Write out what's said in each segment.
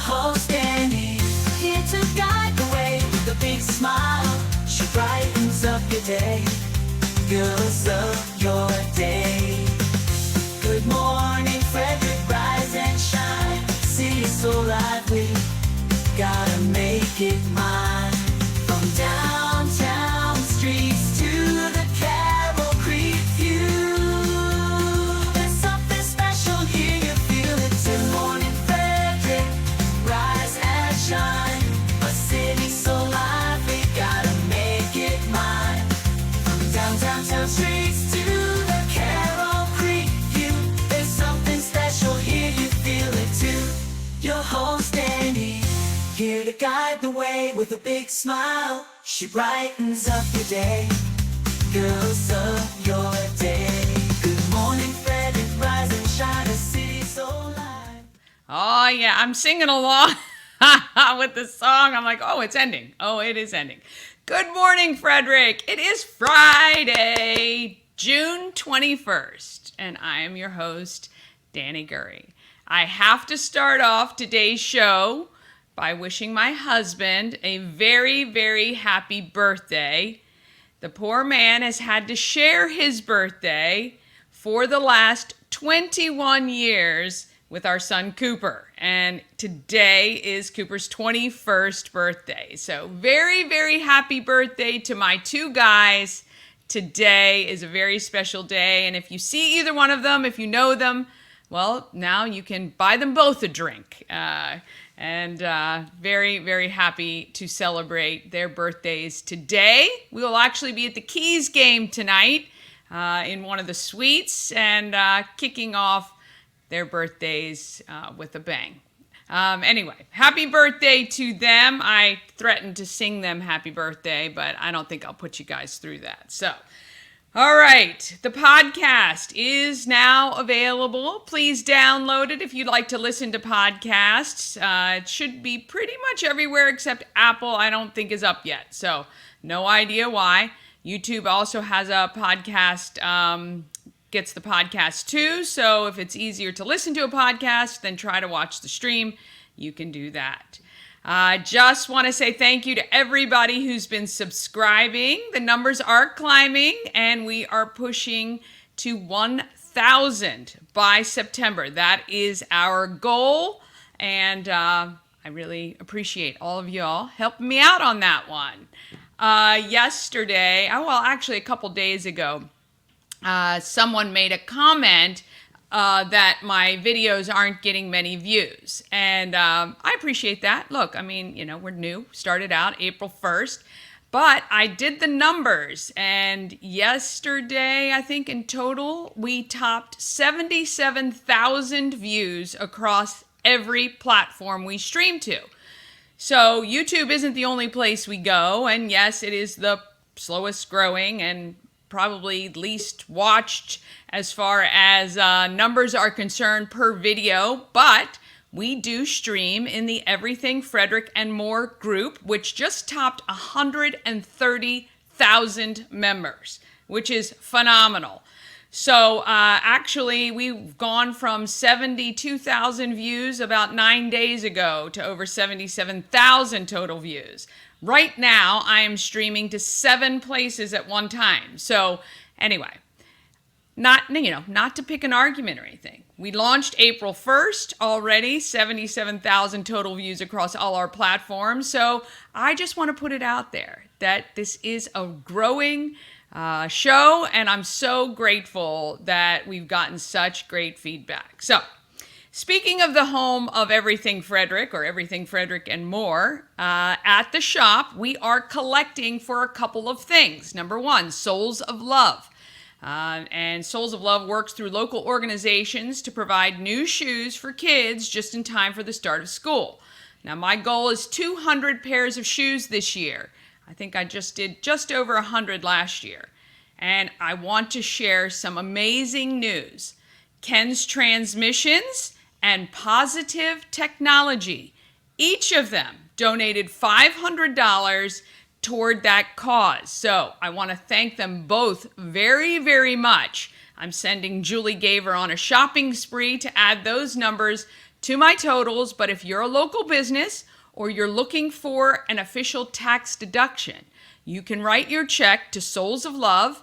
host Dani, here to guide the way with a big smile. She brightens up your day, girls of your day. Good morning, Frederick, rise and shine. City so lively, gotta make it mine. From downtown streets to the Carroll Creek view, there's something special here, you feel it. Good morning, Frederick, rise and shine. A city so lively, gotta make it mine. From downtown streets to the Carroll Creek view, there's something special here, you feel it too. Your host Dani, here to guide the way with a big smile. She brightens up your day, girls of your day. Good morning, Frederick, rise and shine, a city so live. Oh, yeah, I'm singing along with the song. I'm like, oh, it's ending. Oh, it is ending. Good morning, Frederick. It is Friday, June 21st, and I am your host, Dani Gurry. I have to start off today's show by wishing my husband a very, very happy birthday. The poor man has had to share his birthday for the last 21 years with our son Cooper. And today is Cooper's 21st birthday. So very, very happy birthday to my two guys. Today is a very special day. And if you see either one of them, if you know them, well, now you can buy them both a drink. And very, very happy to celebrate their birthdays today. We will actually be at the Keys game tonight in one of the suites and kicking off their birthdays with a bang. Anyway, happy birthday to them. I threatened to sing them happy birthday, but I don't think I'll put you guys through that. So, all right, the podcast is now available. Please download it if you'd like to listen to podcasts. It should be pretty much everywhere except Apple, I don't think is up yet. So no idea why. YouTube also has a podcast, gets the podcast too. So if it's easier to listen to a podcast than try to watch the stream, you can do that. I just want to say thank you to everybody who's been subscribing. The numbers are climbing, and we are pushing to 1,000 by September. That is our goal, and I really appreciate all of y'all helping me out on that one. Yesterday, actually a couple days ago, someone made a comment that my videos aren't getting many views. And I appreciate that. Look, I mean, we're new, started out April 1st, but I did the numbers. And yesterday, I think in total, we topped 77,000 views across every platform we stream to. So YouTube isn't the only place we go. And yes, it is the slowest growing and probably least watched as far as numbers are concerned per video, but we do stream in the Everything Frederick and More group, which just topped 130,000 members, which is phenomenal. So actually, we've gone from 72,000 views about 9 days ago to over 77,000 total views. Right now, I am streaming to 7 places at one time. So anyway, not to pick an argument or anything. We launched April 1st already, 77,000 total views across all our platforms. So I just want to put it out there that this is a growing show, and I'm so grateful that we've gotten such great feedback. So, speaking of the home of Everything Frederick, or Everything Frederick and More, at the shop, we are collecting for a couple of things. Number one, Souls of Love. And Souls of Love works through local organizations to provide new shoes for kids just in time for the start of school. Now, my goal is 200 pairs of shoes this year. I think I just did just over 100 last year. And I want to share some amazing news. Ken's Transmissions and Positive Technology, each of them donated $500 toward that cause. So I want to thank them both very, very much. I'm sending Julie Gaver on a shopping spree to add those numbers to my totals, but if you're a local business or you're looking for an official tax deduction, you can write your check to Souls of Love.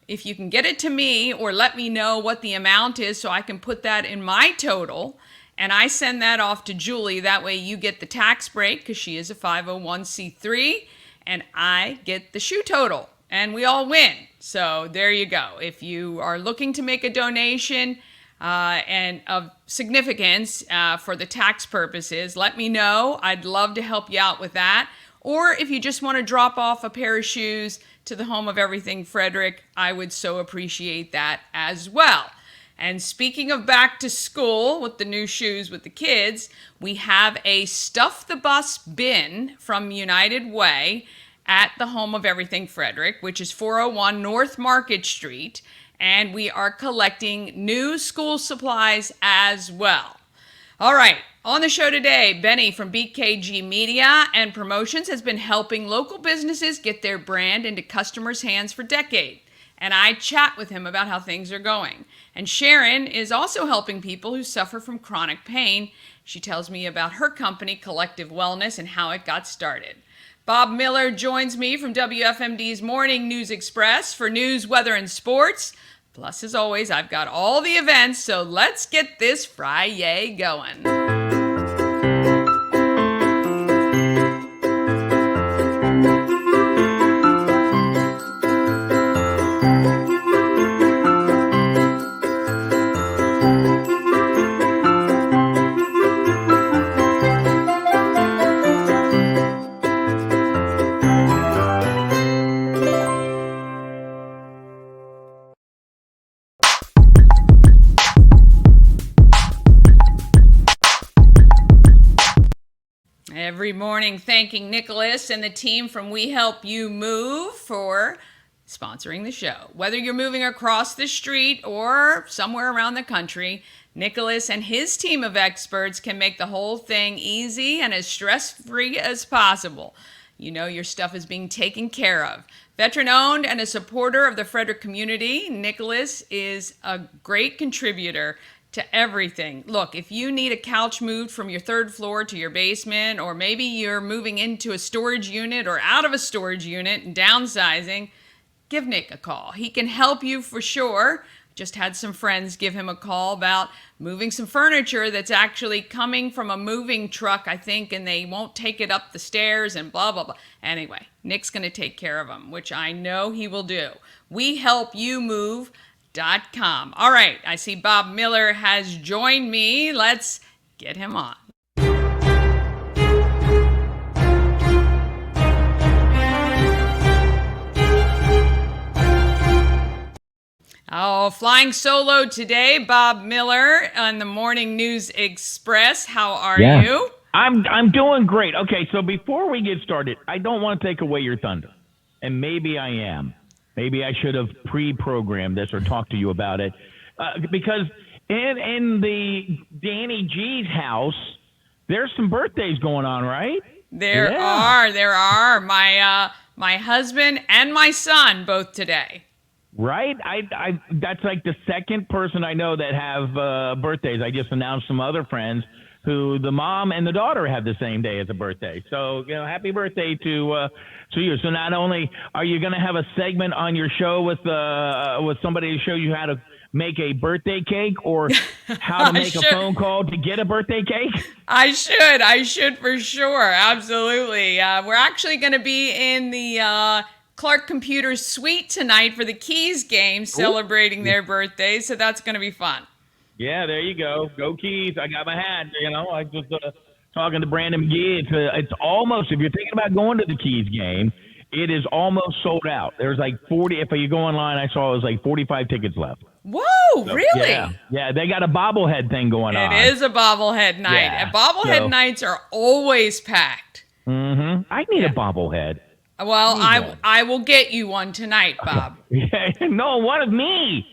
If you can get it to me or let me know what the amount is so I can put that in my total, and I send that off to Julie. That way you get the tax break because she is a 501c3, and I get the shoe total, and we all win. So there you go. If you are looking to make a donation and of significance for the tax purposes, let me know. I'd love to help you out with that. Or if you just want to drop off a pair of shoes to the home of everything Frederick, I would so appreciate that as well. And speaking of back to school with the new shoes with the kids, we have a Stuff the Bus bin from United Way at the home of everything Frederick, which is 401 North Market Street. And we are collecting new school supplies as well. All right, on the show today, Benny from BKG Media and Promotions has been helping local businesses get their brand into customers' hands for decades. And I chat with him about how things are going. And Sharon is also helping people who suffer from chronic pain. She tells me about her company, Collective Wellness, and how it got started. Bob Miller joins me from WFMD's Morning News Express for news, weather, and sports. Plus, as always, I've got all the events, so let's get this Friday going. Every morning thanking Nicholas and the team from We Help You Move for sponsoring the show. Whether you're moving across the street or somewhere around the country, Nicholas and his team of experts can make the whole thing easy and as stress-free as possible. You know your stuff is being taken care of. Veteran-owned and a supporter of the Frederick community, Nicholas is a great contributor to everything. Look, if you need a couch moved from your third floor to your basement, or maybe you're moving into a storage unit or out of a storage unit and downsizing, give Nick a call. He can help you for sure. Just had some friends give him a call about moving some furniture that's actually coming from a moving truck, I think, and they won't take it up the stairs and blah, blah, blah. Anyway, Nick's going to take care of them, which I know he will do. WeHelpYouMove.com. All right, I see Bob Miller has joined me. Let's get him on. Oh, flying solo today, Bob Miller on the Morning News Express. How are you? I'm doing great. Okay, so before we get started, I don't want to take away your thunder, and maybe I am. Maybe I should have pre-programmed this or talked to you about it, because in the Dani G's house, there's some birthdays going on, right? There are. My husband and my son both today. Right? I that's like the second person I know that have birthdays. I just announced some other friends who the mom and the daughter have the same day as a birthday. So, happy birthday to you. So not only are you going to have a segment on your show with somebody to show you how to make a birthday cake or how to make a phone call to get a birthday cake? I should for sure. Absolutely. We're actually going to be in the Clark Computer's suite tonight for the Keys game, celebrating their birthday. So that's going to be fun. Yeah, there you go. Go Keys. I got my hat. I was talking to Brandon McGee. It's almost, if you're thinking about going to the Keys game, it is almost sold out. There's like 40. If you go online, I saw it was like 45 tickets left. Whoa, so, really? Yeah, they got a bobblehead thing going on. It is a bobblehead night. Yeah. And bobblehead nights are always packed. Mm-hmm. I need a bobblehead. Well, I will get you one tonight, Bob. No, one of me.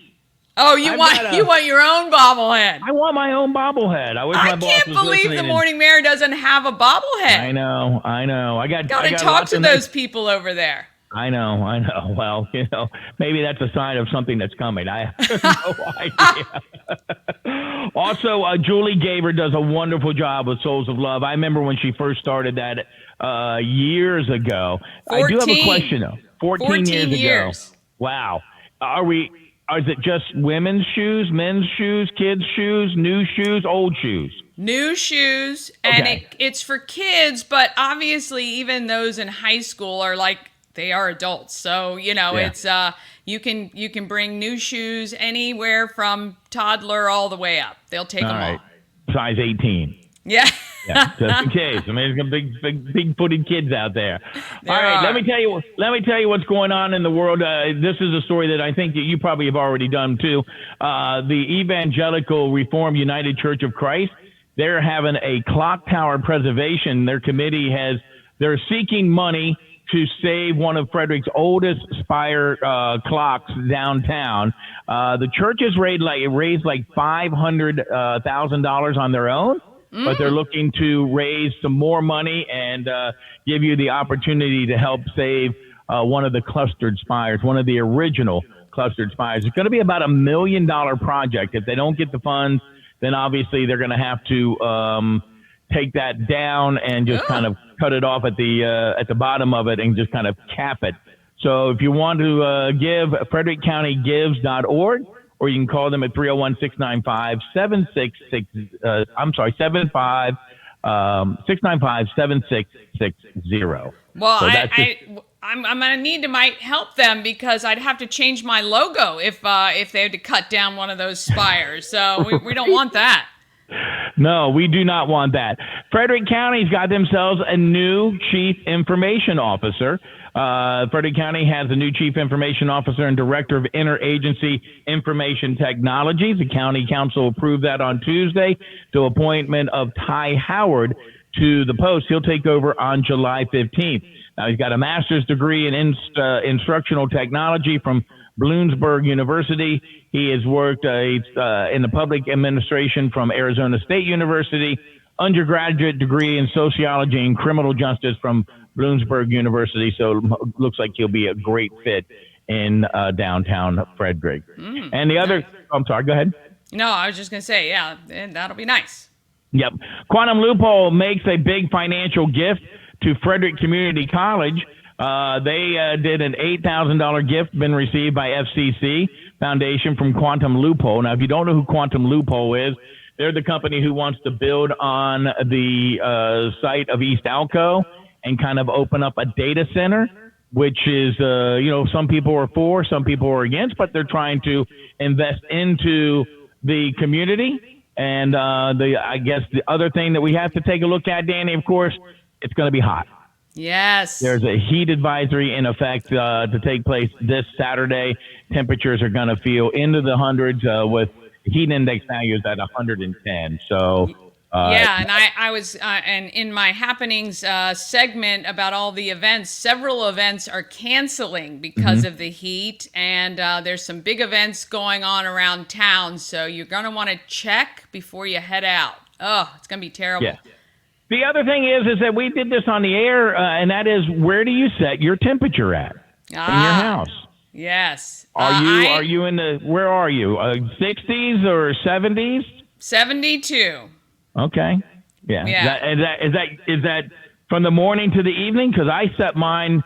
Oh, you want your own bobblehead? I want my own bobblehead. I can't believe the Morning Mayor doesn't have a bobblehead. I know. I got to talk to those people over there. I know, I know. Well, maybe that's a sign of something that's coming. I have no idea. Also, Julie Gaver does a wonderful job with Souls of Love. I remember when she first started that years ago. I do have a question, though. 14 years ago. Wow. Is it just women's shoes, men's shoes, kids' shoes, new shoes, old shoes? New shoes, and Okay. it's for kids, but obviously even those in high school are like, they are adults. So, it's you can bring new shoes anywhere from toddler all the way up. They'll take them all. Size 18. Yeah. Yeah, just in case. I mean, there's big footed kids out there. There All right, are. let me tell you what's going on in the world. This is a story that I think that you probably have already done too. The Evangelical Reformed United Church of Christ, they're having a clock tower preservation. Their committee they're seeking money to save one of Frederick's oldest spire clocks downtown. The church has raised like $500,000 on their own. But they're looking to raise some more money and give you the opportunity to help save one of the clustered spires, one of the original clustered spires. It's going to be about $1 million project. If they don't get the funds, then obviously they're going to have to take that down and just kind of cut it off at the bottom of it and just kind of cap it. So if you want to give, frederickcountygives.org. Or you can call them at 695-7660. Well, So I'm gonna need to might help them because I'd have to change my logo if they had to cut down one of those spires. So we don't want that. No, we do not want that. Frederick County's got themselves a new chief information officer. Frederick County has a new chief information officer and director of interagency information technologies. The county council approved that on Tuesday. The appointment of Ty Howard to the post. He'll take over on July 15th. Now, he's got a master's degree in instructional technology from Bloomsburg University. He has worked in the public administration from Arizona State University, undergraduate degree in sociology and criminal justice from Bloomsburg University. So it looks like he'll be a great fit in downtown Frederick. And the other, I'm sorry, go ahead. No, I was just going to say, yeah, that'll be nice. Yep. Quantum Loophole makes a big financial gift to Frederick Community College. They did an $8,000 gift been received by FCC Foundation from Quantum Loophole. Now, if you don't know who Quantum Loophole is, they're the company who wants to build on the site of East Alco and kind of open up a data center, which is, some people are for, some people are against, but they're trying to invest into the community. And I guess the other thing that we have to take a look at, Dani, of course, it's going to be hot. Yes. There's a heat advisory in effect to take place this Saturday. Temperatures are going to feel into the hundreds with heat index values at 110. So yeah, and I was and in my happenings segment about all the events, several events are canceling because of the heat, and there's some big events going on around town. So you're going to want to check before you head out. Oh, it's going to be terrible. Yeah. The other thing is that we did this on the air, and that is, where do you set your temperature at in your house? Yes. Are you in the, where are you? 60s or 70s? 72. Okay. Yeah. Yeah. Is that from the morning to the evening? Because I set mine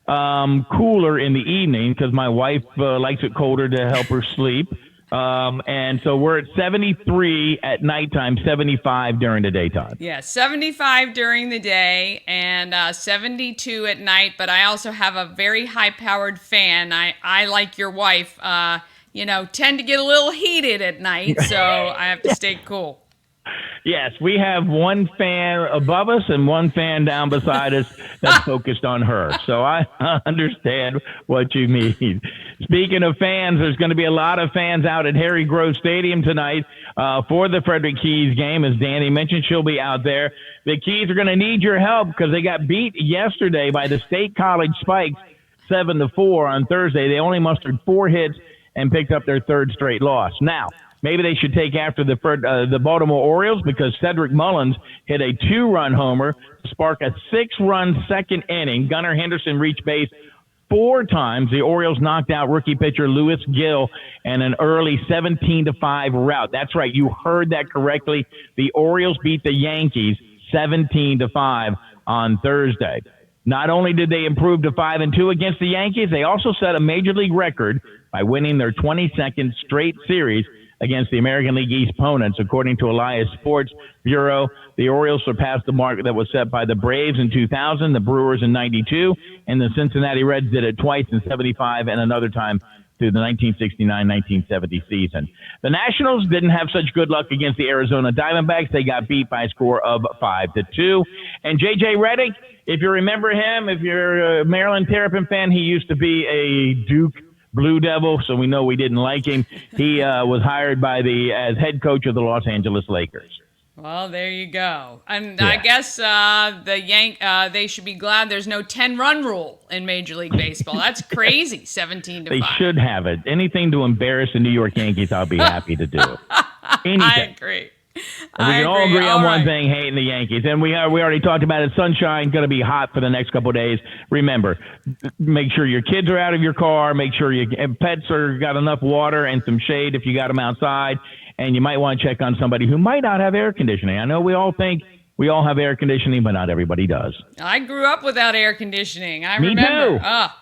cooler in the evening because my wife likes it colder to help her sleep. And so we're at 73 at nighttime, 75 during the daytime. Yeah, 75 during the day and 72 at night. But I also have a very high-powered fan. I like your wife, tend to get a little heated at night, so I have to stay cool. Yes, we have one fan above us and one fan down beside us that's focused on her. So I understand what you mean. Speaking of fans, there's going to be a lot of fans out at Harry Grove Stadium tonight for the Frederick Keys game. As Dani mentioned, she'll be out there. The Keys are going to need your help because they got beat yesterday by the State College Spikes 7-4 on Thursday. They only mustered 4 hits and picked up their third straight loss. Now, maybe they should take after the Baltimore Orioles because Cedric Mullins hit a 2-run homer to spark a 6-run second inning. Gunnar Henderson reached base 4 times, the Orioles knocked out rookie pitcher Louis Gill in an early 17-5 rout. That's right. You heard that correctly. The Orioles beat the Yankees 17-5 on Thursday. Not only did they improve to 5-2 against the Yankees, they also set a major league record by winning their 22nd straight series against the American League East opponents. According to Elias Sports Bureau, the Orioles surpassed the mark that was set by the Braves in 2000, the Brewers in 92, and the Cincinnati Reds did it twice in 75 and another time through the 1969-1970 season. The Nationals didn't have such good luck against the Arizona Diamondbacks. They got beat by a score of 5-2. And J.J. Redick, if you remember him, if you're a Maryland Terrapin fan, he used to be a Duke Blue Devil, so we know we didn't like him. He was hired as head coach of the Los Angeles Lakers. Well, there you go. And Yeah. I guess they should be glad there's no 10-run rule in Major League Baseball. That's crazy, 17-5. They should have it. Anything to embarrass the New York Yankees, I'll be happy to do. Anything. I agree. And we can all agree on one thing, hating the Yankees. And we already talked about it. Sunshine, going to be hot for the next couple of days. Remember, make sure your kids are out of your car. Make sure your pets are got enough water and some shade if you got them outside. And you might want to check on somebody who might not have air conditioning. I know we all think we all have air conditioning, but not everybody does. I grew up without air conditioning. I Me remember.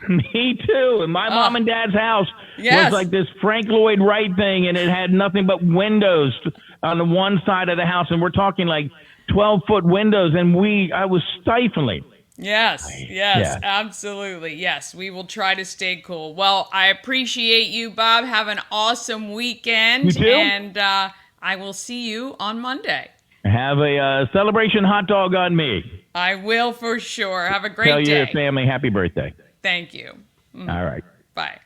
too. Me too. And my mom and dad's house Yes. was like this Frank Lloyd Wright thing, and it had nothing but windows on the one side of the house. And we're talking like 12-foot windows, and I was stifling. Yes, Yeah. absolutely. Yes, we will try to stay cool. Well, I appreciate you, Bob. Have an awesome weekend. You too. And I will see you on Monday. Have a celebration hot dog on me. I will for sure. Have a great Tell day. your family happy birthday. Thank you. All right. Bye.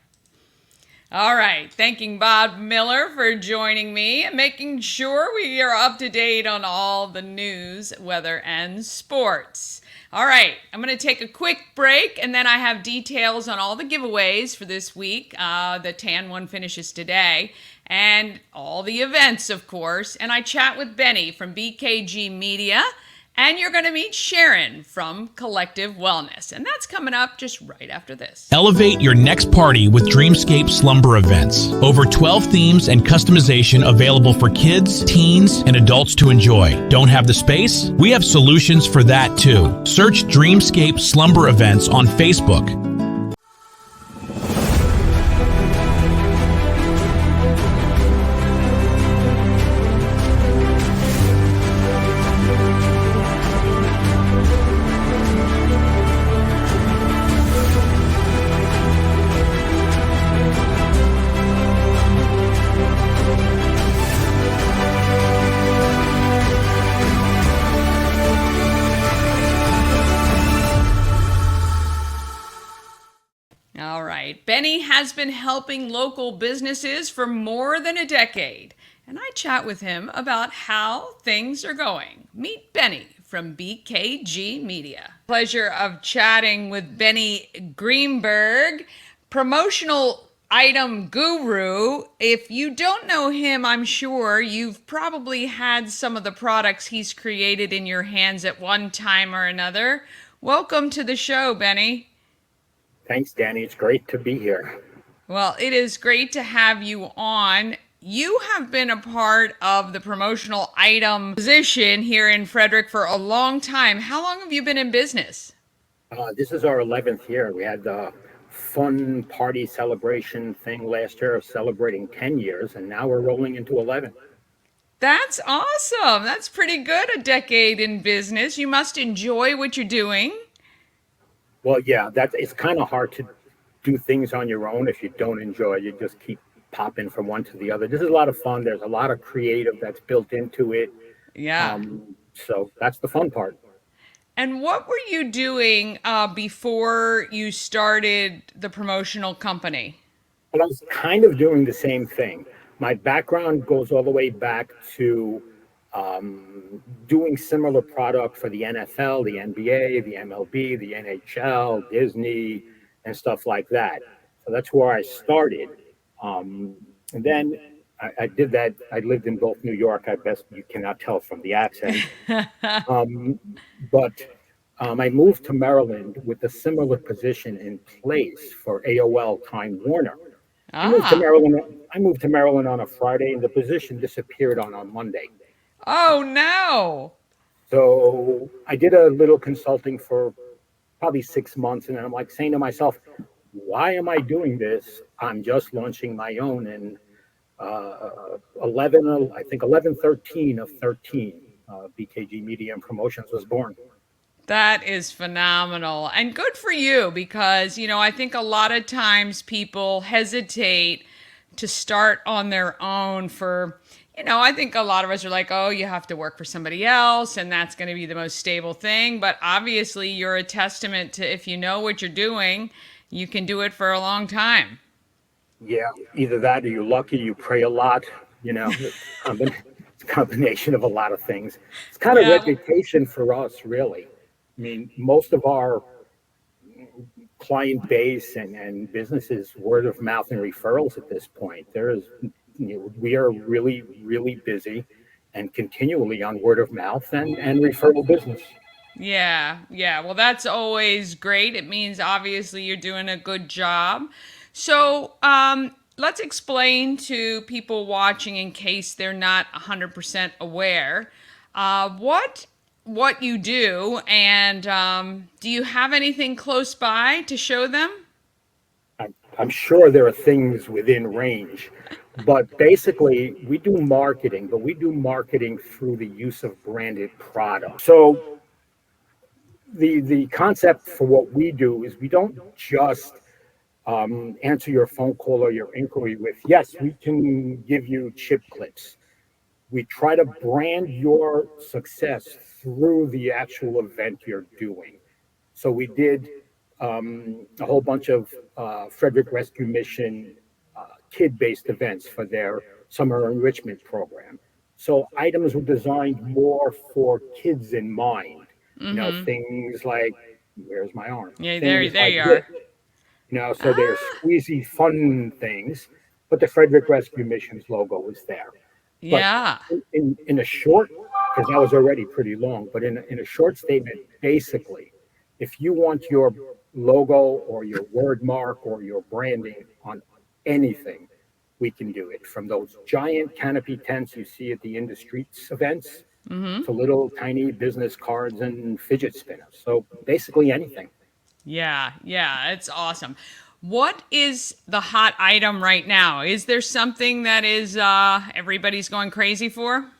All right. Thanking Bob Miller for joining me and making sure we are up to date on all the news, weather, and sports. All right. I'm going to take a quick break, and then I have details on all the giveaways for this week. The Tan one finishes today, and all the events, of course. And I chat with Benny from BKG Media. And you're going to meet Sharon from Collective Wellness. And that's coming up just right after this. Elevate your next party with Dreamscape Slumber Events. Over 12 themes and customization available for kids, teens, and adults to enjoy. Don't have the space? We have solutions for that too. Search Dreamscape Slumber Events on Facebook. All right. Benny has been helping local businesses for more than a decade. And I chat with him about how things are going. Meet Benny from BKG Media. Pleasure of chatting with Benny Greenberg, promotional item guru. If you don't know him, I'm sure you've probably had some of the products he's created in your hands at one time or another. Welcome to the show, Benny. Thanks, Dani. It's great to be here. Well, it is great to have you on. You have been a part of the promotional item position here in Frederick for a long time. How long have you been in business? This is our 11th year. We had the fun party celebration thing last year of celebrating 10 years, and now we're rolling into 11. That's awesome. That's pretty good, a decade in business. You must enjoy what you're doing. Well, yeah, it's kind of hard to do things on your own if you don't enjoy it. You just keep popping from one to the other. This is a lot of fun. There's a lot of creative that's built into it. Yeah. So that's the fun part. And what were you doing before you started the promotional company? Well, I was kind of doing the same thing. My background goes all the way back to doing similar product for the NFL, the NBA, the MLB, the NHL, Disney, and stuff like that. So that's where I started. And then I did that. I lived in both New York. I guess you cannot tell from the accent. But I moved to Maryland with a similar position in place for AOL Time Warner. I moved to Ah. Maryland. I moved to Maryland on a Friday, and the position disappeared on a Monday. Oh no. So I did a little consulting for probably 6 months, and then I'm like saying to myself, "Why am I doing this? I'm just launching my own." And 11, I think 11, 13 of 13, BKG Media and Promotions was born. That is phenomenal and good for you because, I think a lot of times people hesitate to start on their own for, I think a lot of us are like, oh, you have to work for somebody else and that's going to be the most stable thing. But obviously, you're a testament to if you know what you're doing, you can do it for a long time. Yeah, either that or you're lucky, you pray a lot, it's a combination of a lot of things. It's kind of Yeah. reputation for us, really. I mean, most of our client base and businesses word of mouth and referrals at this point. We are really, really busy and continually on word of mouth and referral business. Yeah, yeah. Well, that's always great. It means obviously you're doing a good job. So, let's explain to people watching in case they're not 100% aware what you do, and do you have anything close by to show them? I'm sure there are things within range, but basically we do marketing, but we do marketing through the use of branded products. So the concept for what we do is we don't just answer your phone call or your inquiry with, yes, we can give you chip clips. We try to brand your success through the actual event you're doing. So we did a whole bunch of Frederick Rescue Mission kid-based events for their summer enrichment program. So items were designed more for kids in mind. Things like, where's my arm? Yeah, Things there like you this. are. So they're squeezy fun things, but the Frederick Rescue Mission's logo was there. But Yeah. in a short, because that was already pretty long, but in a short statement, basically, if you want your logo or your word mark or your branding on anything, we can do it. From those giant canopy tents you see at the in the streets events to little tiny business cards and fidget spinners. So basically anything. Yeah, yeah, it's awesome. What is the hot item right now? Is there something that is everybody's going crazy for?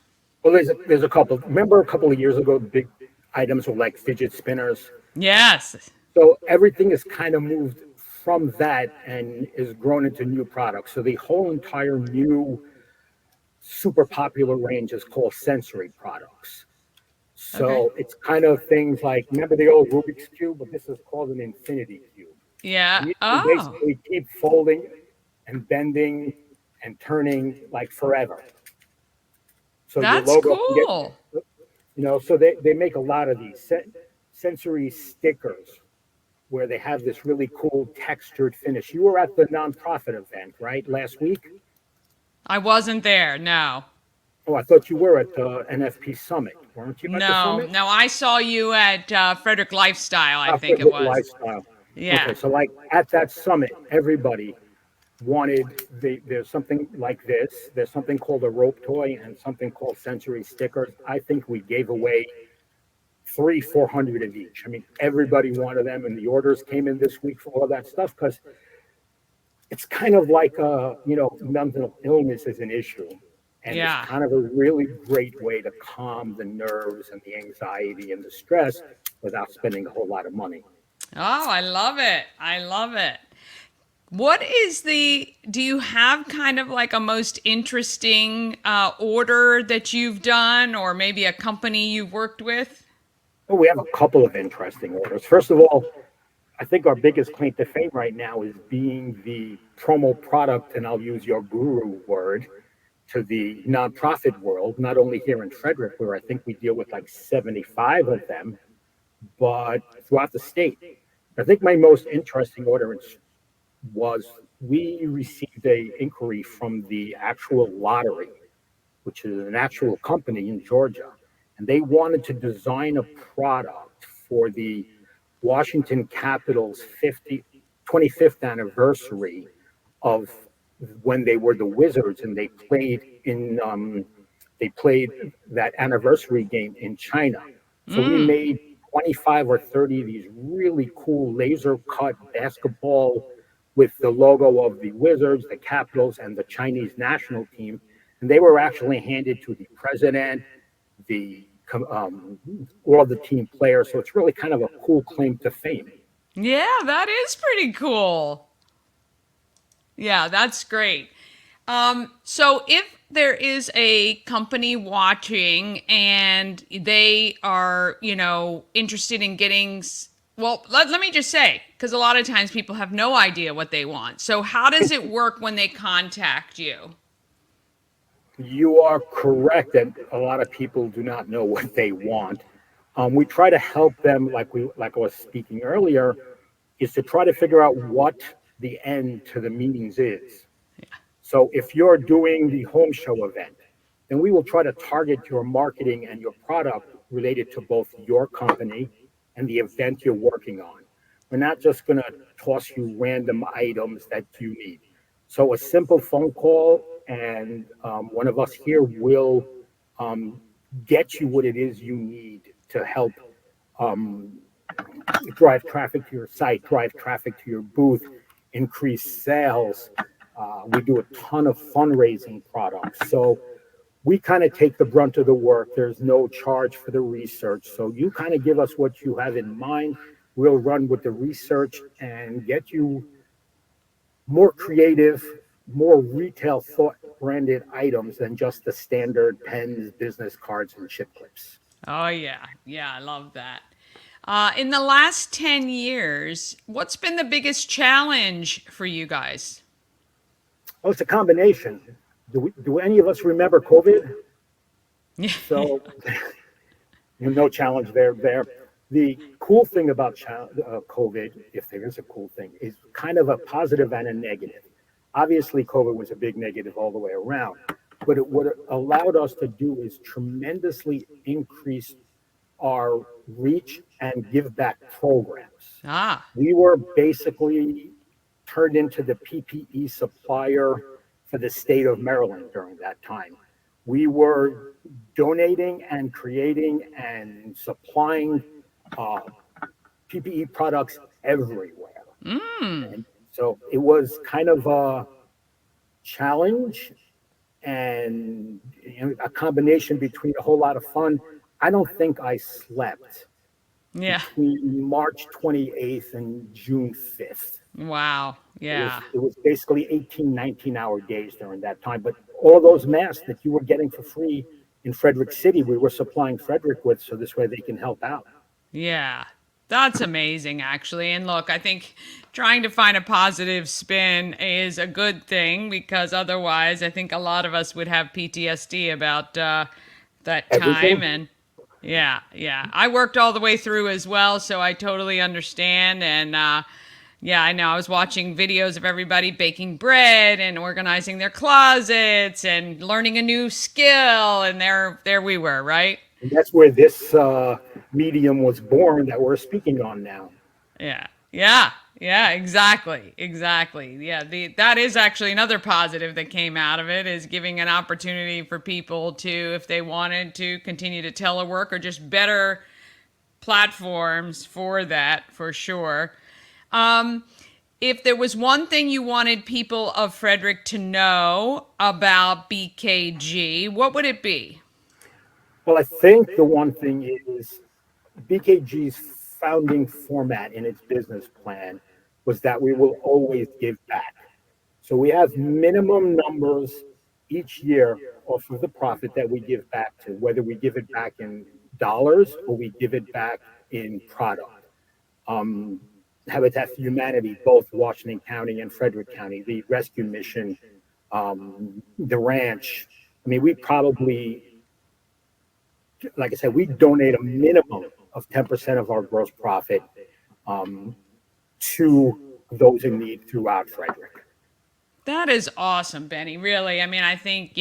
Well, there's a couple. Remember a couple of years ago, the big items were like fidget spinners. Yes. So everything is kind of moved from that and is grown into new products. So the whole entire new super popular range is called sensory products. Okay. So it's kind of things like, remember the old Rubik's Cube, but this is called an infinity cube. Yeah. And you can Oh, basically keep folding and bending and turning like forever. So your that's logo can get, cool. so they make a lot of these sensory stickers where they have this really cool textured finish. You were at the nonprofit event, right, last week? I wasn't there. No. Oh, I thought you were at the NFP Summit. Weren't you at the No. summit? No, I saw you at Frederick Lifestyle, I think it Frederick was. Lifestyle. Yeah. Okay, so like at that summit, everybody wanted there's something like this. There's something called a rope toy and something called sensory stickers. I think we gave away 400 of each. I mean, everybody wanted them, and the orders came in this week for all that stuff because it's kind of like mental illness is an issue, and it's Yeah. kind of a really great way to calm the nerves and the anxiety and the stress without spending a whole lot of money. Oh, I love it. I love it. Do you have kind of like a most interesting order that you've done or maybe a company you've worked with? Well, we have a couple of interesting orders. First of all, I think our biggest claim to fame right now is being the promo product, and I'll use your guru word, to the nonprofit world, not only here in Frederick, where I think we deal with like 75 of them, but throughout the state. I think my most interesting order was we received a inquiry from the actual lottery, which is an actual company in Georgia, and they wanted to design a product for the Washington Capitals 25th anniversary of when they were the Wizards, and they played that anniversary game in China. So we made 25 or 30 of these really cool laser cut basketball with the logo of the Wizards, the Capitals, and the Chinese national team. And they were actually handed to the president, the all the team players. So it's really kind of a cool claim to fame. Yeah, that is pretty cool. Yeah, that's great. So if there is a company watching and they are, interested in getting, well, let me just say, because a lot of times people have no idea what they want. So how does it work when they contact you? You are correct that a lot of people do not know what they want. We try to help them, like I was speaking earlier, is to try to figure out what the end to the meetings is. So if you're doing the home show event, then we will try to target your marketing and your product related to both your company and the event you're working on. We're not just going to toss you random items that you need. So a simple phone call, and one of us here will get you what it is you need to help drive traffic to your site, drive traffic to your booth, increase sales. We do a ton of fundraising products. So we kind of take the brunt of the work. There's no charge for the research. So you kind of give us what you have in mind. We'll run with the research and get you more creative, more retail thought branded items than just the standard pens, business cards, and chip clips. Oh, yeah. Yeah, I love that. In the last 10 years, what's been the biggest challenge for you guys? Oh, it's a combination. Do any of us remember COVID? So, no challenge there. The cool thing about COVID, if there is a cool thing, is kind of a positive and a negative. Obviously, COVID was a big negative all the way around, but what it allowed us to do is tremendously increase our reach and give back programs. We were basically turned into the PPE supplier for the state of Maryland during that time. We were donating and creating and supplying PPE products everywhere. And so it was kind of a challenge and a combination between a whole lot of fun. I don't think I slept between March 28th and June 5th. Wow. Yeah. It was basically 18, 19-hour days during that time. But all those masks that you were getting for free in Frederick City, we were supplying Frederick with, so this way they can help out. Yeah. That's amazing, actually. And look, I think trying to find a positive spin is a good thing, because otherwise I think a lot of us would have PTSD about that time. And yeah. I worked all the way through as well, so I totally understand. And I know I was watching videos of everybody baking bread and organizing their closets and learning a new skill. And there we were, right? And that's where this medium was born that we're speaking on now. Yeah, exactly. Yeah, that is actually another positive that came out of it, is giving an opportunity for people to, if they wanted to, continue to telework, or just better platforms for that, for sure. If there was one thing you wanted people of Frederick to know about BKG, what would it be? Well, I think the one thing is BKG's founding format in its business plan was that we will always give back. So we have minimum numbers each year off of the profit that we give back to, whether we give it back in dollars or we give it back in product. Habitat for Humanity, both Washington County and Frederick County, the rescue mission, the ranch. I mean, we probably, like I said, we donate a minimum of 10% of our gross profit to those in need throughout Frederick. That is awesome, Benny. Really. I mean, I think,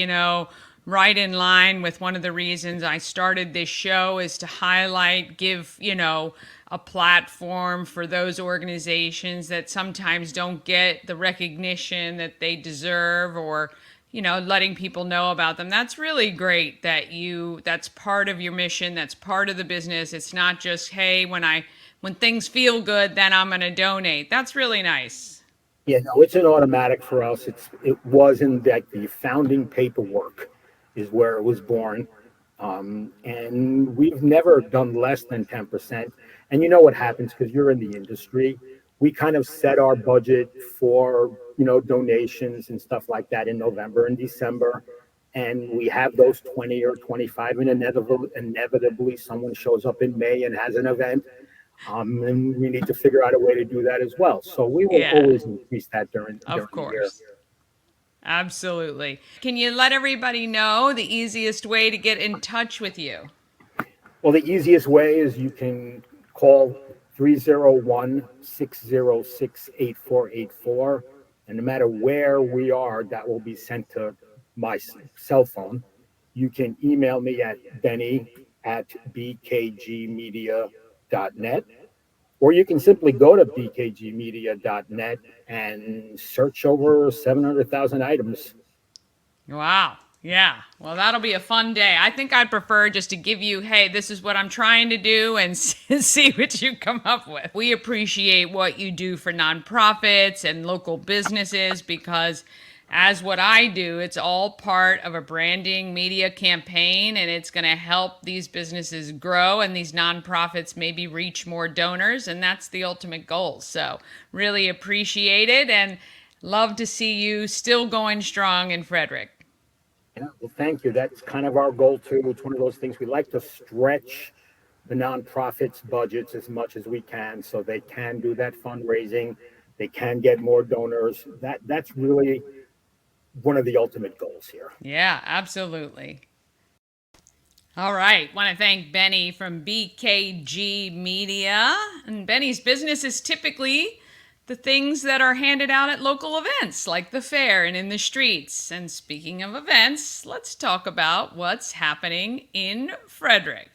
right in line with one of the reasons I started this show, is to highlight, give, a platform for those organizations that sometimes don't get the recognition that they deserve, or letting people know about them. That's really great that that's part of your mission, that's part of the business. It's not just, hey, when things feel good, then I'm going to donate. That's really nice. Yeah, no, it's an automatic for us. It was in that the founding paperwork is where it was born. And we've never done less than 10%. And you know what happens, because you're in the industry. We kind of set our budget for, donations and stuff like that in November and December. And we have those 20 or 25, and inevitably someone shows up in May and has an event. And we need to figure out a way to do that as well. So we will Yeah, always increase that during of the year. course. Absolutely. Can you let everybody know the easiest way to get in touch with you? Well, the easiest way is you can call 301-606-8484. And no matter where we are, that will be sent to my cell phone. You can email me at benny@bkgmedia.net. Or you can simply go to bkgmedia.net and search over 700,000 items. Wow. Yeah. Well, that'll be a fun day. I think I'd prefer just to give you, hey, this is what I'm trying to do, and see what you come up with. We appreciate what you do for nonprofits and local businesses, because as what I do, it's all part of a branding media campaign, and it's going to help these businesses grow and these nonprofits maybe reach more donors, and that's the ultimate goal. So really appreciate it, and love to see you still going strong in Frederick. Yeah, well, thank you. That's kind of our goal too. It's one of those things we like to stretch the nonprofits' budgets as much as we can, so they can do that fundraising, they can get more donors. That's really one of the ultimate goals here. Yeah, absolutely. All right. Want to thank Benny from BKG Media. And Benny's business is typically the things that are handed out at local events like the fair and in the streets. And speaking of events, let's talk about what's happening in Frederick.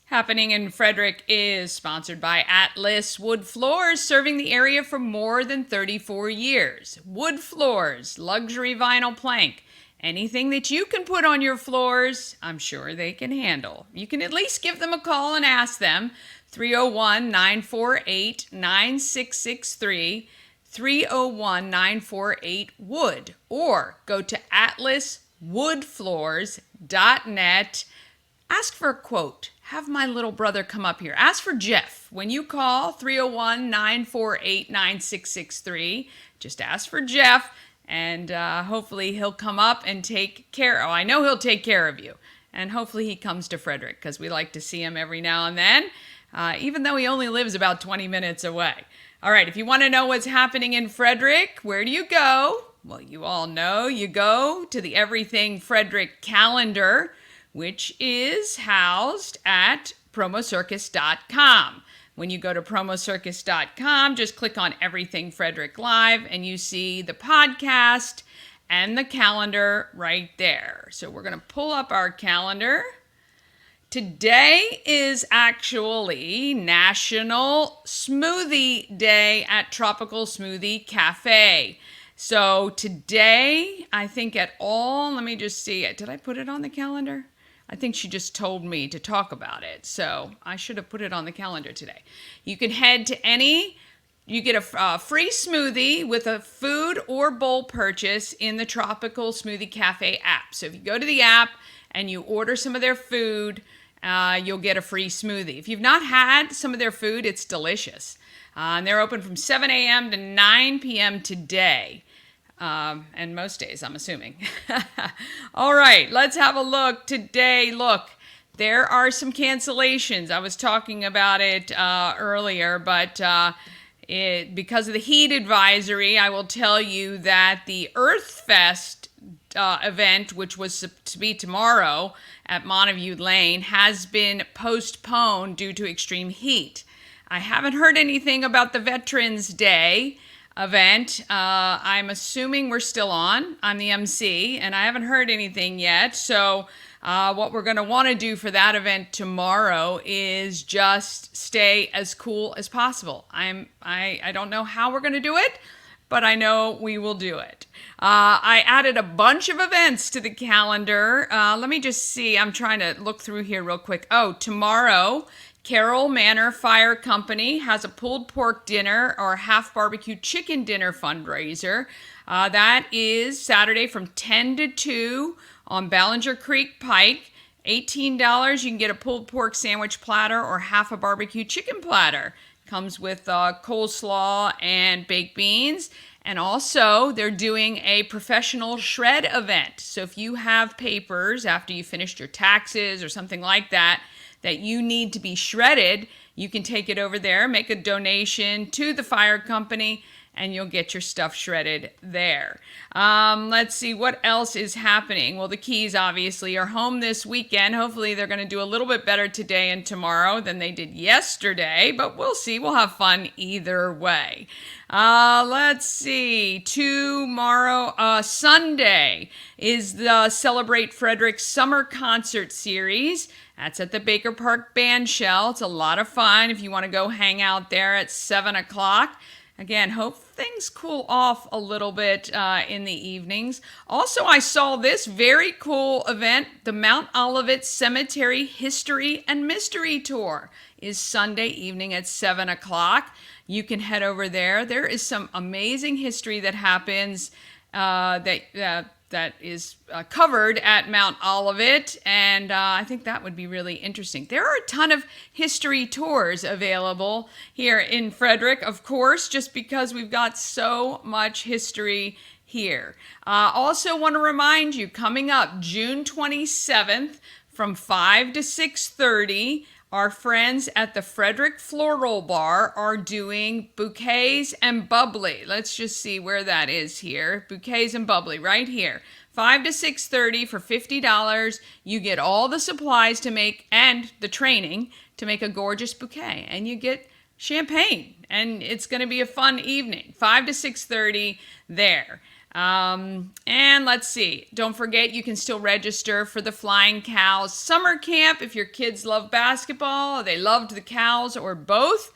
Happening in Frederick is sponsored by Atlas Wood Floors, serving the area for more than 34 years. Wood floors, luxury vinyl plank, anything that you can put on your floors, I'm sure they can handle. You can at least give them a call and ask them. 301-948-9663, 301-948-WOOD, or go to atlaswoodfloors.net. Ask for a quote. Have my little brother come up here. Ask for Jeff. When you call 301-948-9663, just ask for Jeff, and hopefully he'll come up and take care. Oh, I know he'll take care of you. And hopefully he comes to Frederick, because we like to see him every now and then, even though he only lives about 20 minutes away. All right, if you want to know what's happening in Frederick, where do you go? Well, you all know you go to the Everything Frederick calendar, which is housed at promocircus.com. When you go to promocircus.com, just click on Everything Frederick Live, and you see the podcast and the calendar right there. So we're going to pull up our calendar. Today is actually National Smoothie Day at Tropical Smoothie Cafe. So today, I think let me just see, did I put it on the calendar? I think she just told me to talk about it, so I should have put it on the calendar today. You can head to you get a free smoothie with a food or bowl purchase in the Tropical Smoothie Cafe app. So if you go to the app and you order some of their food, you'll get a free smoothie. If you've not had some of their food, it's delicious. And they're open from 7 a.m. to 9 p.m. today. And most days, I'm assuming. All right, let's have a look today. Look, there are some cancellations. I was talking about it earlier, but because of the heat advisory, I will tell you that the Earth Fest event, which was to be tomorrow at Montague Lane, has been postponed due to extreme heat. I haven't heard anything about the Veterans Day event. I'm assuming we're still on. I'm the MC, and I haven't heard anything yet. So what we're going to want to do for that event tomorrow is just stay as cool as possible. I don't know how we're going to do it, but I know we will do it. I added a bunch of events to the calendar. Let me just see. I'm trying to look through here real quick. Oh, tomorrow, Carroll Manor Fire Company has a pulled pork dinner or half barbecue chicken dinner fundraiser. That is Saturday from 10 to 2 on Ballinger Creek Pike. $18, you can get a pulled pork sandwich platter or half a barbecue chicken platter. Comes with coleslaw and baked beans. And also, they're doing a professional shred event. So if you have papers after you finished your taxes or something like that you need to be shredded, you can take it over there, make a donation to the fire company, and you'll get your stuff shredded there. Let's see what else is happening. Well, the Keys obviously are home this weekend. Hopefully they're going to do a little bit better today and tomorrow than they did yesterday, but we'll see. We'll have fun either way. Let's see. Tomorrow, Sunday, is the Celebrate Frederick Summer Concert Series. That's at the Baker Park Bandshell. It's a lot of fun if you want to go hang out there at 7 o'clock. Again, hope things cool off a little bit in the evenings. Also, I saw this very cool event. The Mount Olivet Cemetery History and Mystery Tour is Sunday evening at 7 o'clock. You can head over there. There is some amazing history that happens that is covered at Mount Olivet, and I think that would be really interesting. There are a ton of history tours available here in Frederick, of course, just because we've got so much history here. Also want to remind you, coming up June 27th from 5 to 6:30, our friends at the Frederick Floral Bar are doing bouquets and bubbly. Let's just see where that is here. Bouquets and bubbly right here. 5 to 6:30 for $50. You get all the supplies to make and the training to make a gorgeous bouquet. And you get champagne. And it's going to be a fun evening. 5 to 6:30 there. And let's see, don't forget you can still register for the Flying Cows summer camp if your kids love basketball or they loved the Cows or both.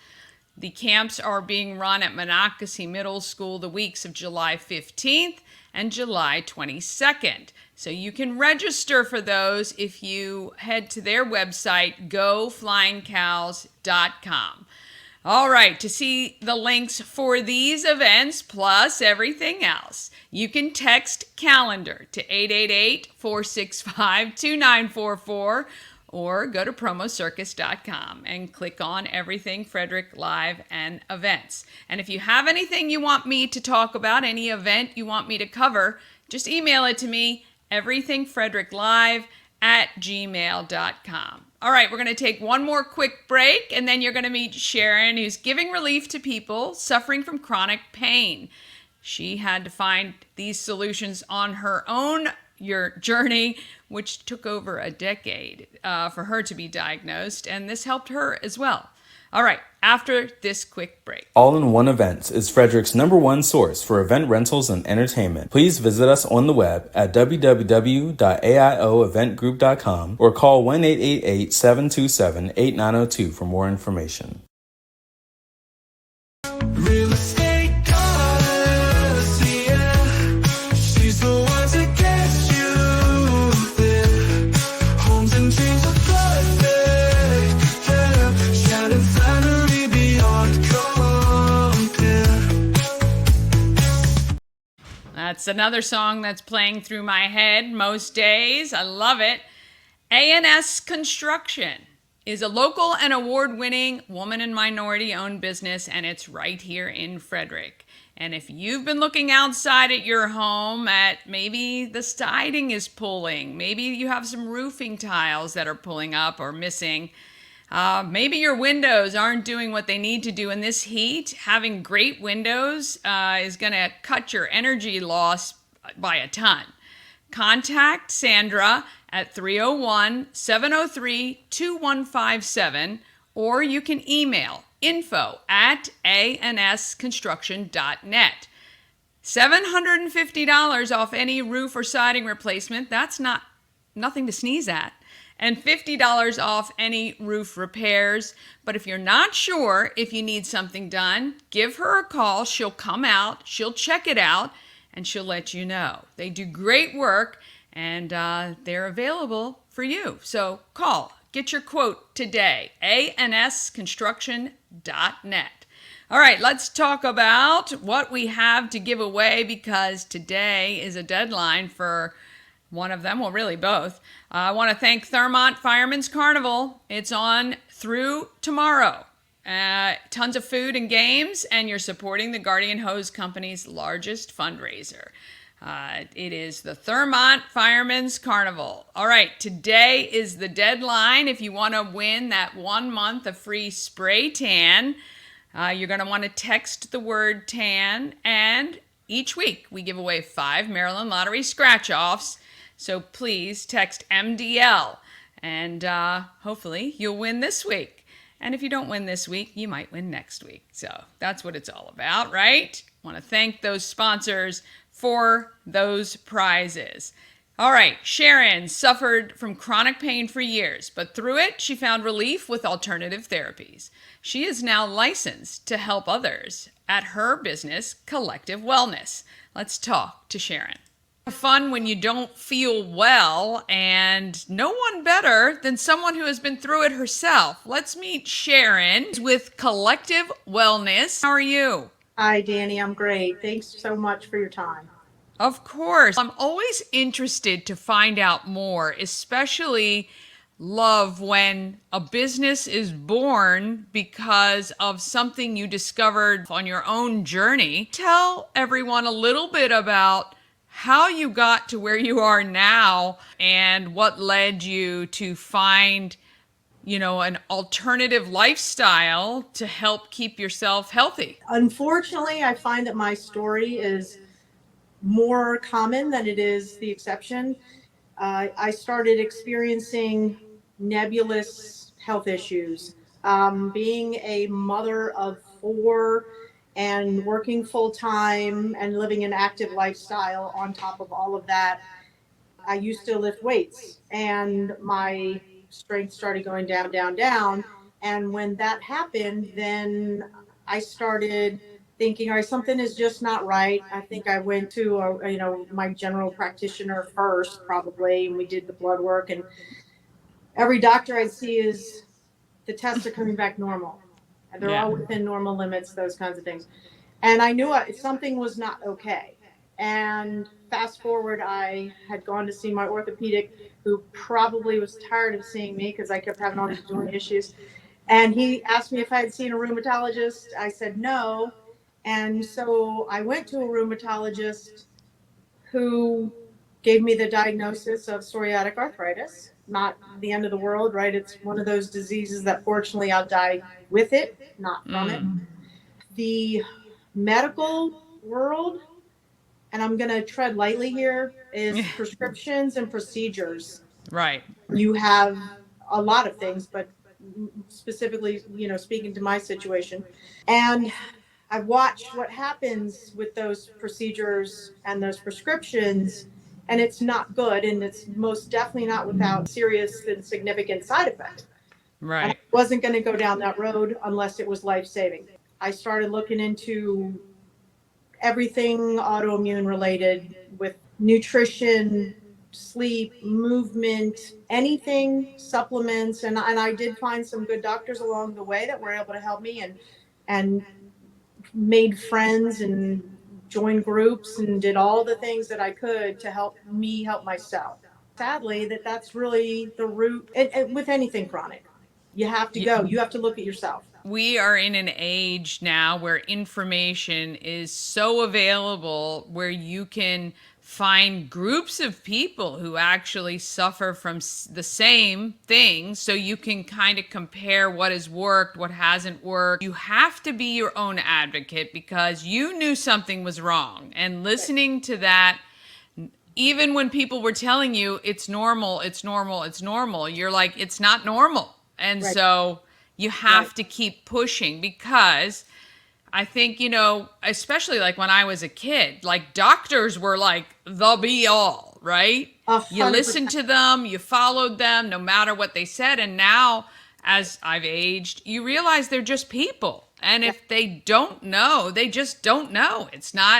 The camps are being run at Monocacy Middle School the weeks of July 15th and July 22nd. So you can register for those if you head to their website, goflyingcows.com. All right, to see the links for these events plus everything else, you can text calendar to 888-465-2944 or go to promocircus.com and click on everything Frederick Live and events. And if you have anything you want me to talk about, any event you want me to cover, just email it to me, everythingfredericklive@gmail.com. All right, we're going to take one more quick break, and then you're going to meet Sharon, who's giving relief to people suffering from chronic pain. She had to find these solutions on her own journey, which took over a decade for her to be diagnosed, and this helped her as well. All right, after this quick break. All-in-One Events is Frederick's #1 source for event rentals and entertainment. Please visit us on the web at www.aioeventgroup.com or call 1-888-727-8902 for more information. Real estate goddess, yeah. She's the one to get you there. Homes and dreams are perfect, yeah. Sharon Flannery beyond compare. That's another song that's playing through my head most days. I love it. A&S Construction is a local and award-winning woman and minority-owned business, and it's right here in Frederick. And if you've been looking outside at your home at maybe the siding is pulling, maybe you have some roofing tiles that are pulling up or missing, maybe your windows aren't doing what they need to do in this heat, having great windows is going to cut your energy loss by a ton. contact Sandra at 301-703-2157, or you can email info@ansconstruction.net. $750 off any roof or siding replacement. That's nothing to sneeze at. And $50 off any roof repairs. But if you're not sure if you need something done, give her a call. She'll come out, she'll check it out, and she'll let you know. They do great work, and they're available for you. So call, get your quote today, ansconstruction.net. All right, let's talk about what we have to give away, because today is a deadline for one of them, well, really both. I want to thank Thurmont Firemen's Carnival. It's on through tomorrow. Tons of food and games, and you're supporting the Guardian Hose Company's largest fundraiser. It is the Thurmont Firemen's Carnival. All right, today is the deadline. If you want to win that 1 month of free spray tan, you're going to want to text the word tan, and each week we give away 5 Maryland Lottery scratch-offs. So please text MDL, and hopefully you'll win this week. And if you don't win this week, you might win next week. So that's what it's all about, right? Want to thank those sponsors for those prizes. All right, Sharon suffered from chronic pain for years, but through it, she found relief with alternative therapies. She is now licensed to help others at her business, Collective Wellness. Let's talk to Sharon. Fun when you don't feel well, and no one better than someone who has been through it herself. Let's meet Sharon with Collective Wellness. How are you? Hi, Dani. I'm great. Thanks so much for your time. Of course. I'm always interested to find out more, especially love when a business is born because of something you discovered on your own journey. Tell everyone a little bit about how you got to where you are now and what led you to find, an alternative lifestyle to help keep yourself healthy. Unfortunately, I find that my story is more common than it is the exception. I started experiencing nebulous health issues. Being a mother of 4 and working full time and living an active lifestyle on top of all of that, I used to lift weights, and my strength started going down, down, down. And when that happened, then I started thinking, all right, something is just not right. I think I went to my general practitioner first, probably, and we did the blood work, and every doctor I see is the tests are coming back normal, and they're all within normal limits, those kinds of things. And I knew something was not okay. And fast forward, I had gone to see my orthopedic, who probably was tired of seeing me because I kept having all these joint issues. And he asked me if I had seen a rheumatologist. I said no. And so I went to a rheumatologist who gave me the diagnosis of psoriatic arthritis. Not the end of the world, right? It's one of those diseases that fortunately I'll die with it, not from it. The medical world, and I'm going to tread lightly here, is prescriptions and procedures. Right. You have a lot of things, but specifically, speaking to my situation. And I've watched what happens with those procedures and those prescriptions, and it's not good, and it's most definitely not without serious and significant side effects. Right. And I wasn't going to go down that road unless it was life-saving. I started looking into everything autoimmune related, with nutrition, sleep, movement, anything, supplements, and I did find some good doctors along the way that were able to help me, and made friends and joined groups and did all the things that I could to help me help myself. Sadly, that's really the root, and with anything chronic. You have to go. You have to look at yourself. We are in an age now where information is so available, where you can find groups of people who actually suffer from the same things, so you can kind of compare what has worked, what hasn't worked. You have to be your own advocate because you knew something was wrong, and listening to that even when people were telling you it's normal, it's normal, it's normal, you're like, it's not normal. And Right. so you have Right. to keep pushing, because I think, especially like when I was a kid, like doctors were like the be all, right? You 100%. listened to them, you followed them no matter what they said. And now, as I've aged, you realize they're just people. And if they don't know, they just don't know.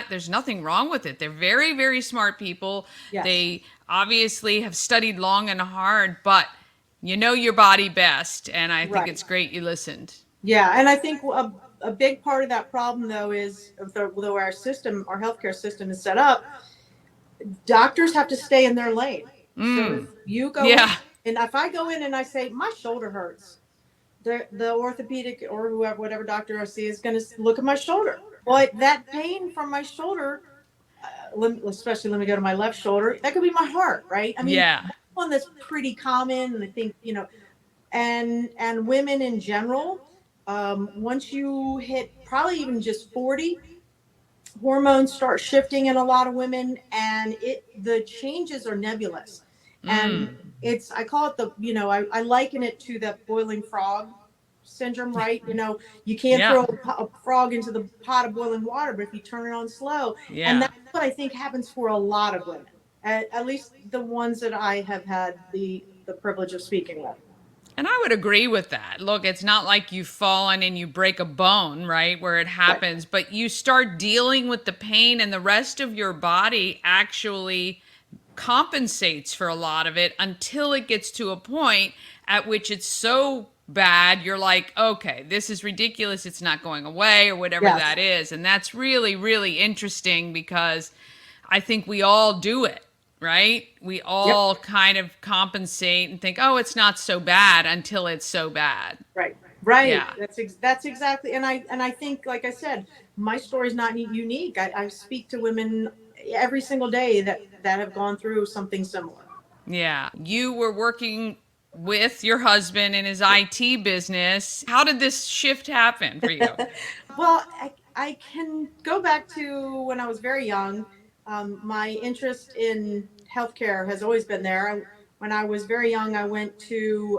There's nothing wrong with it. They're very, very smart people. Yes. They obviously have studied long and hard, but you know your body best. And I think Right. it's great you listened. Yeah, and I think a big part of that problem, though, is the way our system, our healthcare system is set up. Doctors have to stay in their lane. So if you go Yeah. in, and if I go in and I say my shoulder hurts, the orthopedic or whoever, whatever doctor I see is going to look at my shoulder. Well, that pain from my shoulder, especially let me go to my left shoulder, that could be my heart, right? I mean, Yeah. that's one that's pretty common, and I think and women in general, once you hit probably even just 40, hormones start shifting in a lot of women, and the changes are nebulous. And I call it I liken it to that boiling frog syndrome, right? You can't Yeah. throw a frog into the pot of boiling water, but if you turn it on slow. Yeah. And that's what I think happens for a lot of women, at least the ones that I have had the privilege of speaking with. And I would agree with that. Look, it's not like you've fallen and you break a bone, right, where it happens, but you start dealing with the pain, and the rest of your body actually compensates for a lot of it until it gets to a point at which it's so bad, you're like, okay, this is ridiculous. It's not going away, or whatever Yes. that is. And that's really, really interesting, because I think we all do it. Right? We all kind of compensate and think, oh, it's not so bad, until it's so bad. Right. Yeah. That's exactly. And I think, like I said, my story is not unique. I speak to women every single day that have gone through something similar. Yeah. You were working with your husband in his IT business. How did this shift happen for you? Well, I can go back to when I was very young. My interest in healthcare has always been there. When I was very young, I went to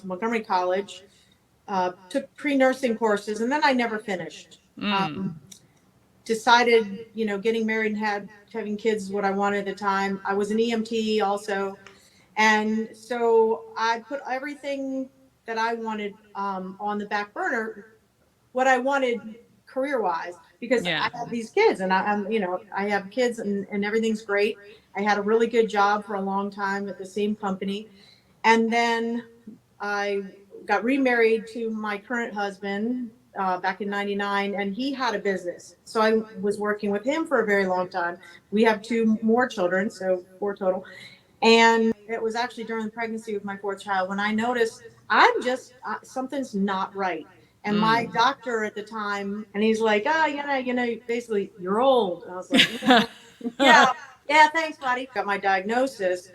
Montgomery College, took pre-nursing courses, and then I never finished. Decided, getting married and having kids is what I wanted at the time. I was an EMT also. And so I put everything that I wanted on the back burner, what I wanted career wise, because Yeah. I have these kids, and I have kids, and everything's great. I had a really good job for a long time at the same company. And then I got remarried to my current husband back in 99, and he had a business. So I was working with him for a very long time. We have 2 more children, so 4 total. And it was actually during the pregnancy with my 4th child when I noticed something's not right. And my doctor at the time, and he's like, basically, you're old. And I was like, yeah, thanks, buddy. Got my diagnosis.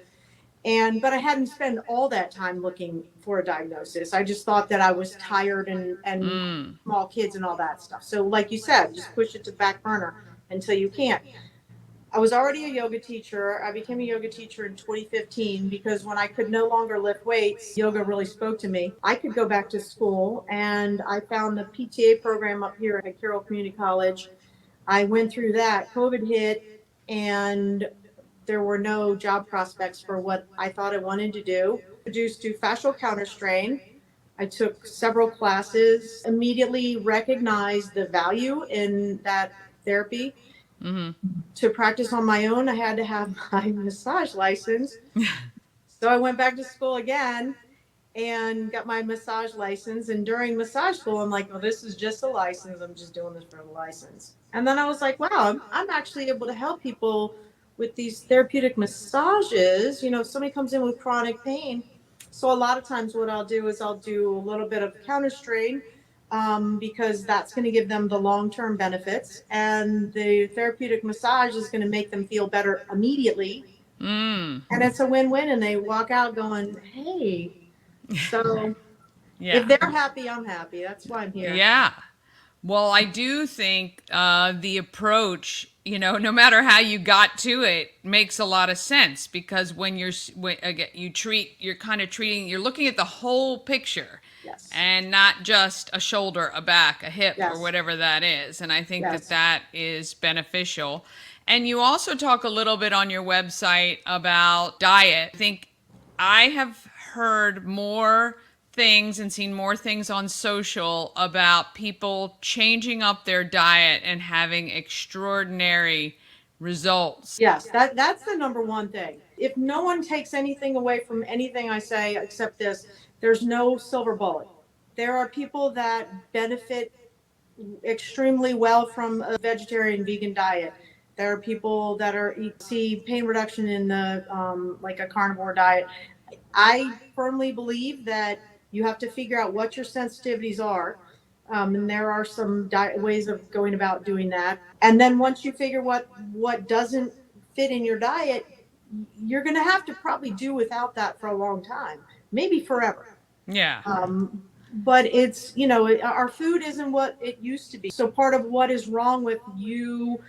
But I hadn't spent all that time looking for a diagnosis. I just thought that I was tired and small kids and all that stuff. So like you said, just push it to the back burner until you can't. I was already a yoga teacher. I became a yoga teacher in 2015 because when I could no longer lift weights, yoga really spoke to me. I could go back to school, and I found the PTA program up here at Carroll Community College. I went through that. COVID hit, and there were no job prospects for what I thought I wanted to do. Introduced to fascial counterstrain. I took several classes, immediately recognized the value in that therapy. To practice on my own, I had to have my massage license. So I went back to school again and got my massage license. And during massage school, I'm like, well, this is just a license. I'm just doing this for the license. And then I was like, wow, I'm actually able to help people with these therapeutic massages. If somebody comes in with chronic pain. So a lot of times what I'll do is I'll do a little bit of counter strain, because that's going to give them the long-term benefits, and the therapeutic massage is going to make them feel better immediately. And it's a win-win, and they walk out going, hey. So if they're happy, I'm happy. That's why I'm here. Yeah. Well, I do think the approach no matter how you got to it, makes a lot of sense, because when again, you're kind of treating, you're looking at the whole picture. Yes. And not just a shoulder, a back, a hip, or Yes. whatever that is. And I think Yes. that is beneficial. And you also talk a little bit on your website about diet. I think I have heard more things and seen more things on social about people changing up their diet and having extraordinary results. Yes, that's the number one thing. If no one takes anything away from anything I say except this, there's no silver bullet. There are people that benefit extremely well from a vegetarian vegan diet. There are people that see pain reduction in the like a carnivore diet. I firmly believe that you have to figure out what your sensitivities are. And there are some ways of going about doing that. And then once you figure what doesn't fit in your diet, you're going to have to probably do without that for a long time, maybe forever. Yeah. But it's, our food isn't what it used to be. So part of what is wrong with you,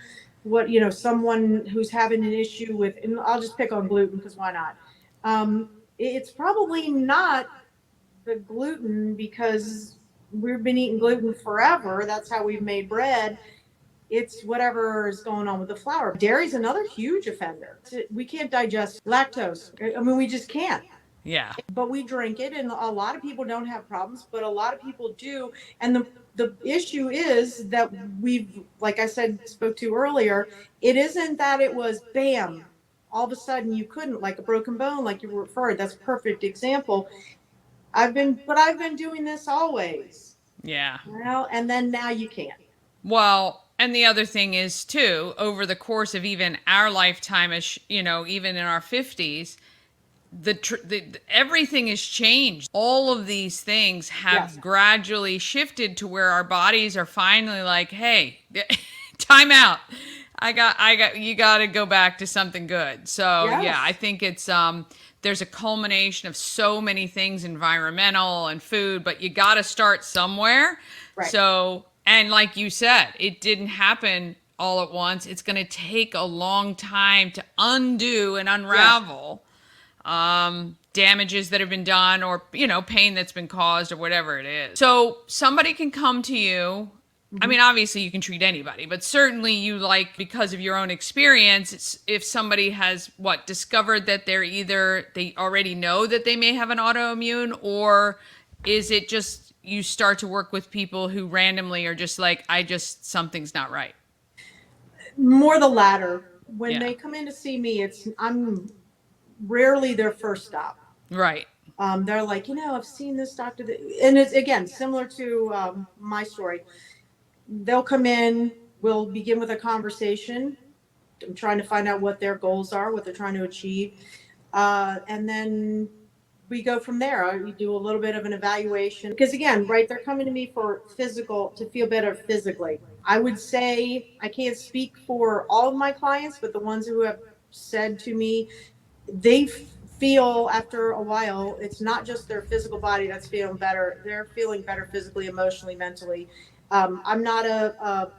someone who's having an issue with, and I'll just pick on gluten because why not? It's probably not the gluten, because we've been eating gluten forever. That's how we've made bread. It's whatever is going on with the flour. Dairy's another huge offender. We can't digest lactose. I mean, we just can't. Yeah. But we drink it, and a lot of people don't have problems, but a lot of people do. And the issue is that like I said, spoke to earlier, it isn't that it was bam, all of a sudden you couldn't, like a broken bone, like you referred. That's a perfect example. I've been doing this always. Yeah. And then now you can't. Well, and the other thing is too, over the course of even our lifetime, as even in our 50s, everything has changed. All of these things have gradually shifted to where our bodies are finally like, hey, time out. You got to go back to something good. So yeah, I think it's there's a culmination of so many things, environmental and food, but you got to start somewhere. Right. So, and like you said, it didn't happen all at once. It's going to take a long time to undo and unravel damages that have been done, or pain that's been caused, or whatever it is. So somebody can come to you. I mean, obviously you can treat anybody, but certainly because of your own experience, if somebody has discovered that they already know that they may have an autoimmune, or is it just you start to work with people who randomly are just like, something's not right? More the latter. When they come in to see me, I'm rarely their first stop. Right. They're like, I've seen this doctor. And it's, again, similar to my story. They'll come in, we'll begin with a conversation. I'm trying to find out what their goals are, what they're trying to achieve. And then we go from there. We do a little bit of an evaluation. Because again, they're coming to me to feel better physically. I would say, I can't speak for all of my clients, but the ones who have said to me, they feel after a while, it's not just their physical body that's feeling better. They're feeling better physically, emotionally, mentally. I'm not a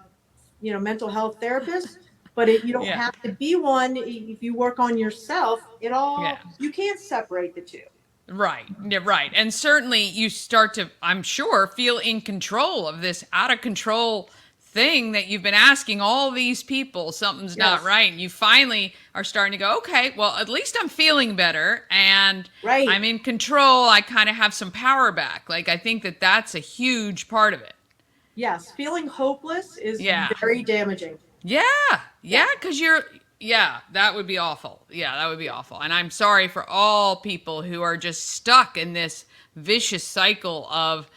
mental health therapist, but you don't have to be one. If you work on yourself, you can't separate the two. Right. Yeah, right. And certainly you start to, I'm sure, feel in control of this out of control thing that you've been asking all these people, something's not right. And you finally are starting to go, okay, well, at least I'm feeling better and I'm in control. I kind of have some power back. Like, I think that's a huge part of it. Yes. Feeling hopeless is very damaging. Yeah. Yeah. Because that would be awful. Yeah, that would be awful. And I'm sorry for all people who are just stuck in this vicious cycle of,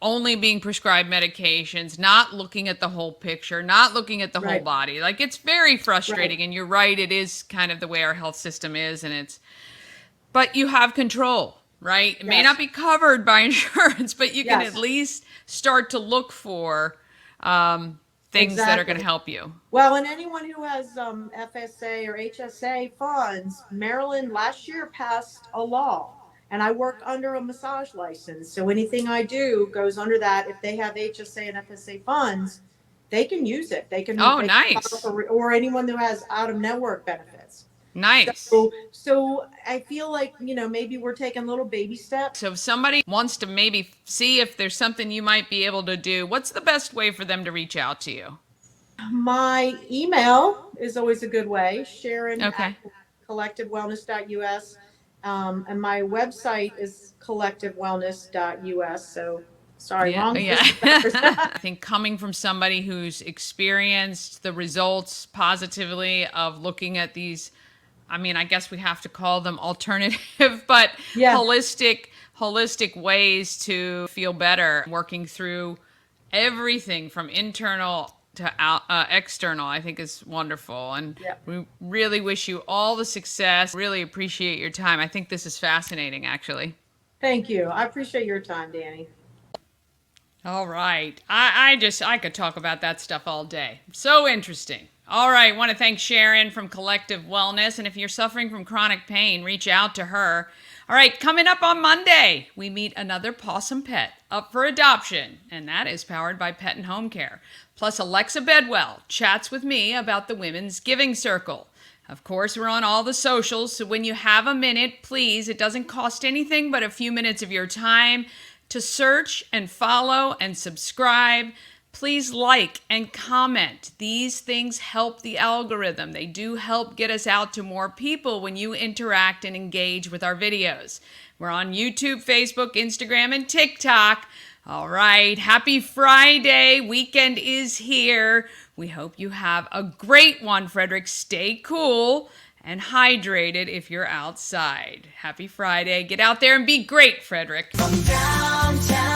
only being prescribed medications, not looking at the whole picture, not looking at the whole body. Like, it's very frustrating. And you're right. It is kind of the way our health system is. But you have control, right? It may not be covered by insurance, but you can at least start to look for things that are going to help you. Well, and anyone who has FSA or HSA funds, Maryland last year passed a law, and I work under a massage license. So anything I do goes under that. If they have HSA and FSA funds, they can use it. They can. Oh, they nice. can or anyone who has out of network benefits. Nice. So I feel like, maybe we're taking little baby steps. So if somebody wants to maybe see if there's something you might be able to do, what's the best way for them to reach out to you? My email is always a good way, Sharon Okay. at collectivewellness.us. And my website is collectivewellness.us. So sorry, wrong. Yeah. I think coming from somebody who's experienced the results positively of looking at these, I mean, I guess we have to call them alternative, but Yeah. holistic ways to feel better, working through everything from internal to external, I think is wonderful. And Yeah. we really wish you all the success. Really appreciate your time. I think this is fascinating, actually. Thank you. I appreciate your time, Dani. All right. I could talk about that stuff all day. So interesting. All right. Want to thank Sharon from Collective Wellness. And if you're suffering from chronic pain, reach out to her. All right. Coming up on Monday, we meet another possum pet up for adoption. And that is powered by Pet and Home Care. Plus, Alexa Bedwell chats with me about the Women's Giving Circle. Of course, we're on all the socials. So when you have a minute, please, it doesn't cost anything but a few minutes of your time to search and follow and subscribe. Please like and comment. These things help the algorithm. They do help get us out to more people when you interact and engage with our videos. We're on YouTube, Facebook, Instagram, and TikTok. All right, happy Friday. Weekend is here. We hope you have a great one, Frederick. Stay cool and hydrated if you're outside. Happy Friday. Get out there and be great, Frederick. From downtown.